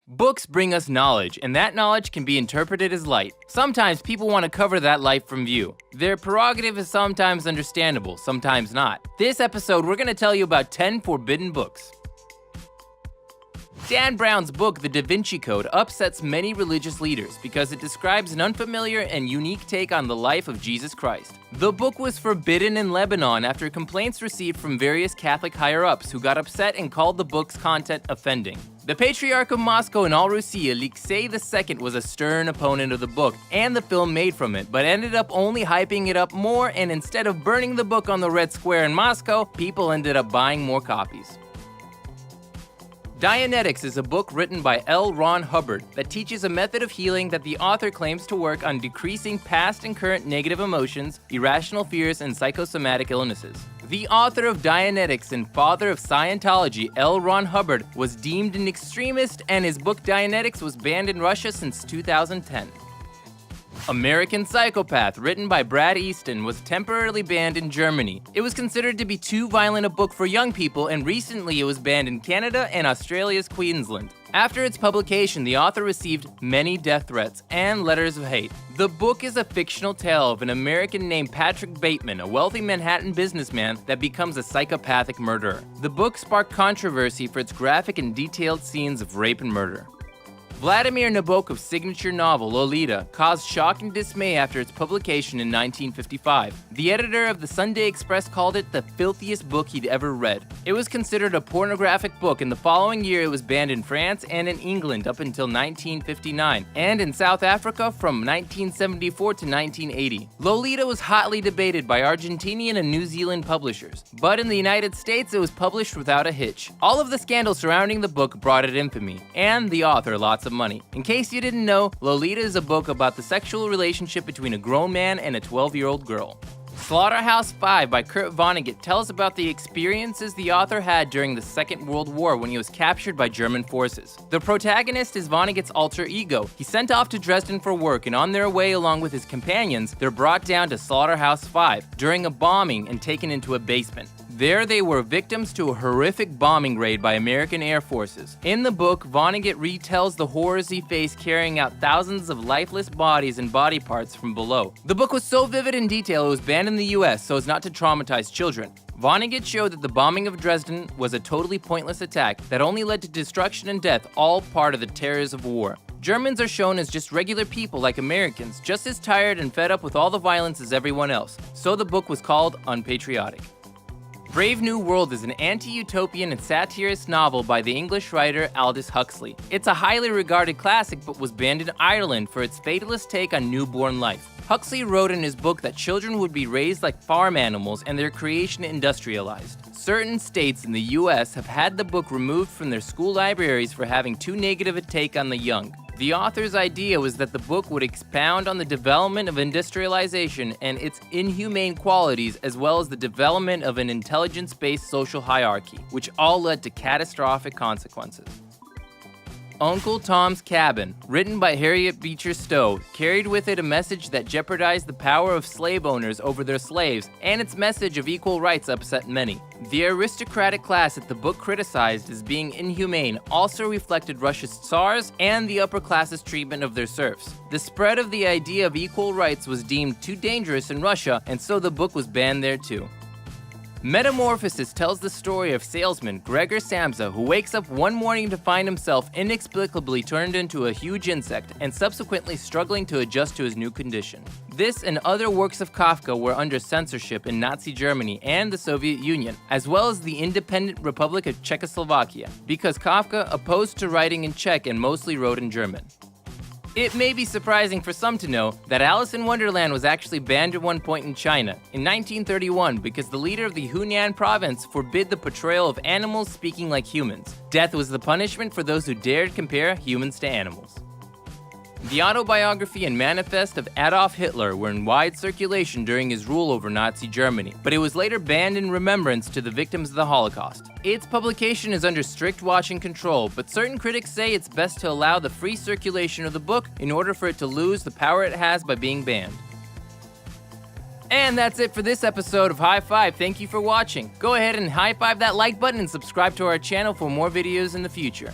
Books bring us knowledge, and that knowledge can be interpreted as light. Sometimes people want to cover that light from view. Their prerogative is sometimes understandable, sometimes not. This episode, we're going to tell you about 10 forbidden books. Dan Brown's book, The Da Vinci Code, upsets many religious leaders because it describes an unfamiliar and unique take on the life of Jesus Christ. The book was forbidden in Lebanon after complaints received from various Catholic higher-ups who got upset and called the book's content offending. The Patriarch of Moscow and All Russia, Alexei II, was a stern opponent of the book and the film made from it, but ended up only hyping it up more, and instead of burning the book on the Red Square in Moscow, people ended up buying more copies. Dianetics is a book written by L. Ron Hubbard that teaches a method of healing that the author claims to work on decreasing past and current negative emotions, irrational fears, and psychosomatic illnesses. The author of Dianetics and father of Scientology, L. Ron Hubbard, was deemed an extremist, and his book Dianetics was banned in Russia since 2010. American Psychopath, written by Brad Easton, was temporarily banned in Germany. It was considered to be too violent a book for young people, and recently it was banned in Canada and Australia's Queensland. After its publication, the author received many death threats and letters of hate. The book is a fictional tale of an American named Patrick Bateman, a wealthy Manhattan businessman that becomes a psychopathic murderer. The book sparked controversy for its graphic and detailed scenes of rape and murder. Vladimir Nabokov's signature novel, Lolita, caused shock and dismay after its publication in 1955. The editor of the Sunday Express called it the filthiest book he'd ever read. It was considered a pornographic book, and the following year it was banned in France and in England up until 1959, and in South Africa from 1974 to 1980. Lolita was hotly debated by Argentinian and New Zealand publishers, but in the United States it was published without a hitch. All of the scandals surrounding the book brought it infamy, and the author lots of money. In case you didn't know, Lolita is a book about the sexual relationship between a grown man and a 12-year-old girl. Slaughterhouse-Five by Kurt Vonnegut tells about the experiences the author had during the Second World War when he was captured by German forces. The protagonist is Vonnegut's alter ego. He's sent off to Dresden for work, and on their way along with his companions, they're brought down to Slaughterhouse-Five during a bombing and taken into a basement. There they were victims to a horrific bombing raid by American Air Forces. In the book, Vonnegut retells the horrors he faced carrying out thousands of lifeless bodies and body parts from below. The book was so vivid in detail it was banned in the US so as not to traumatize children. Vonnegut showed that the bombing of Dresden was a totally pointless attack that only led to destruction and death, all part of the terrors of war. Germans are shown as just regular people like Americans, just as tired and fed up with all the violence as everyone else. So the book was called unpatriotic. Brave New World is an anti-utopian and satirist novel by the English writer Aldous Huxley. It's a highly regarded classic but was banned in Ireland for its fatalist take on newborn life. Huxley wrote in his book that children would be raised like farm animals and their creation industrialized. Certain states in the US have had the book removed from their school libraries for having too negative a take on the young. The author's idea was that the book would expound on the development of industrialization and its inhumane qualities, as well as the development of an intelligence-based social hierarchy, which all led to catastrophic consequences. Uncle Tom's Cabin, written by Harriet Beecher Stowe, carried with it a message that jeopardized the power of slave owners over their slaves, and its message of equal rights upset many. The aristocratic class that the book criticized as being inhumane also reflected Russia's Tsars and the upper class's treatment of their serfs. The spread of the idea of equal rights was deemed too dangerous in Russia, and so the book was banned there too. Metamorphosis tells the story of salesman Gregor Samsa, who wakes up one morning to find himself inexplicably turned into a huge insect and subsequently struggling to adjust to his new condition. This and other works of Kafka were under censorship in Nazi Germany and the Soviet Union, as well as the independent Republic of Czechoslovakia, because Kafka opposed to writing in Czech and mostly wrote in German. It may be surprising for some to know that Alice in Wonderland was actually banned at one point in China in 1931 because the leader of the Hunan province forbid the portrayal of animals speaking like humans. Death was the punishment for those who dared compare humans to animals. The autobiography and manifest of Adolf Hitler were in wide circulation during his rule over Nazi Germany, but it was later banned in remembrance to the victims of the Holocaust. Its publication is under strict watch and control, but certain critics say it's best to allow the free circulation of the book in order for it to lose the power it has by being banned. And that's it for this episode of High Five. Thank you for watching. Go ahead and high five that like button and subscribe to our channel for more videos in the future.